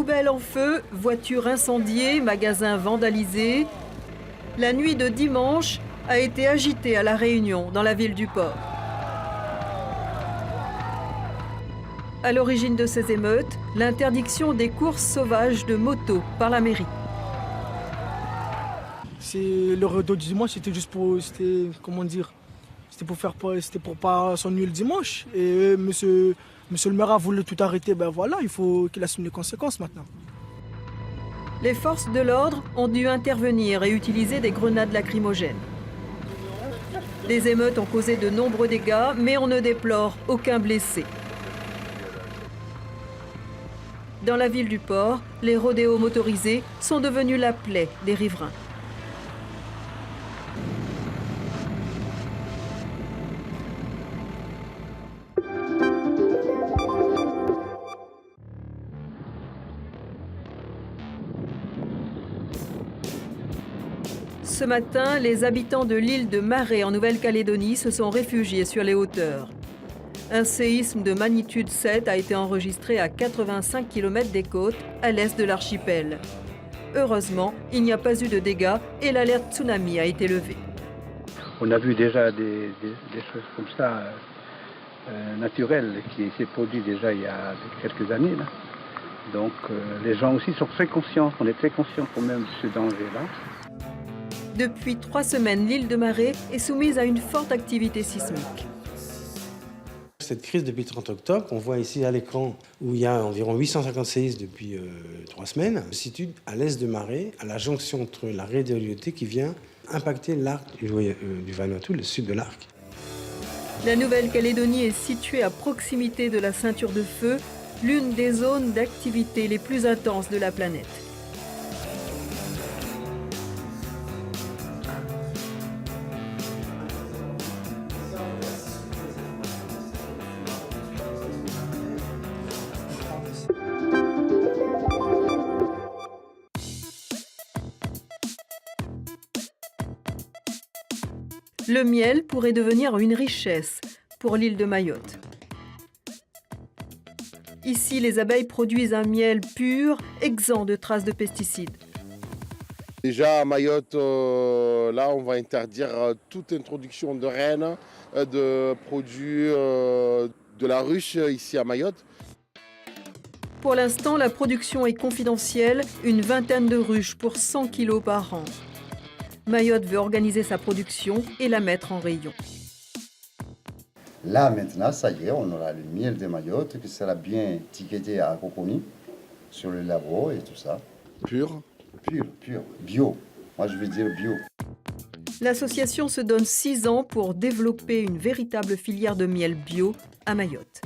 Poubelles en feu, voitures incendiées, magasins vandalisés. La nuit de dimanche a été agitée à La Réunion, dans la ville du port. À l'origine de ces émeutes, l'interdiction des courses sauvages de motos par la mairie. Le redo du dimanche, c'était juste pour, comment dire, c'était pour pas s'ennuyer le dimanche. Et monsieur le maire a voulu tout arrêter, ben voilà, il faut qu'il assume les conséquences maintenant. Les forces de l'ordre ont dû intervenir et utiliser des grenades lacrymogènes. Les émeutes ont causé de nombreux dégâts, mais on ne déplore aucun blessé. Dans la ville du port, les rodéos motorisés sont devenus la plaie des riverains. Ce matin, les habitants de l'île de Marais en Nouvelle-Calédonie se sont réfugiés sur les hauteurs. Un séisme de magnitude 7 a été enregistré à 85 km des côtes, à l'est de l'archipel. Heureusement, il n'y a pas eu de dégâts et l'alerte tsunami a été levée. On a vu déjà des choses comme ça, naturelles, qui s'est produit déjà il y a quelques années. Là. Donc les gens aussi sont très conscients, on est très conscients quand même de ce danger-là. Depuis 3 semaines, l'île de Marais est soumise à une forte activité sismique. Cette crise depuis le 30 octobre, qu'on voit ici à l'écran, où il y a environ 850 séismes depuis 3 semaines, se situe à l'est de Marais, à la jonction entre la radioactivité qui vient impacter l'arc du Vanuatu, le sud de l'arc. La Nouvelle-Calédonie est située à proximité de la ceinture de feu, l'une des zones d'activité les plus intenses de la planète. Le miel pourrait devenir une richesse pour l'île de Mayotte. Ici, les abeilles produisent un miel pur, exempt de traces de pesticides. Déjà à Mayotte, là on va interdire toute introduction de rennes, de produits de la ruche ici à Mayotte. Pour l'instant, la production est confidentielle, une vingtaine de ruches pour 100 kg par an. Mayotte veut organiser sa production et la mettre en rayon. Là maintenant, ça y est, on aura le miel de Mayotte qui sera bien étiqueté à Coconi sur le labo et tout ça. Pur. Pur, bio. Moi je veux dire bio. L'association se donne 6 ans pour développer une véritable filière de miel bio à Mayotte.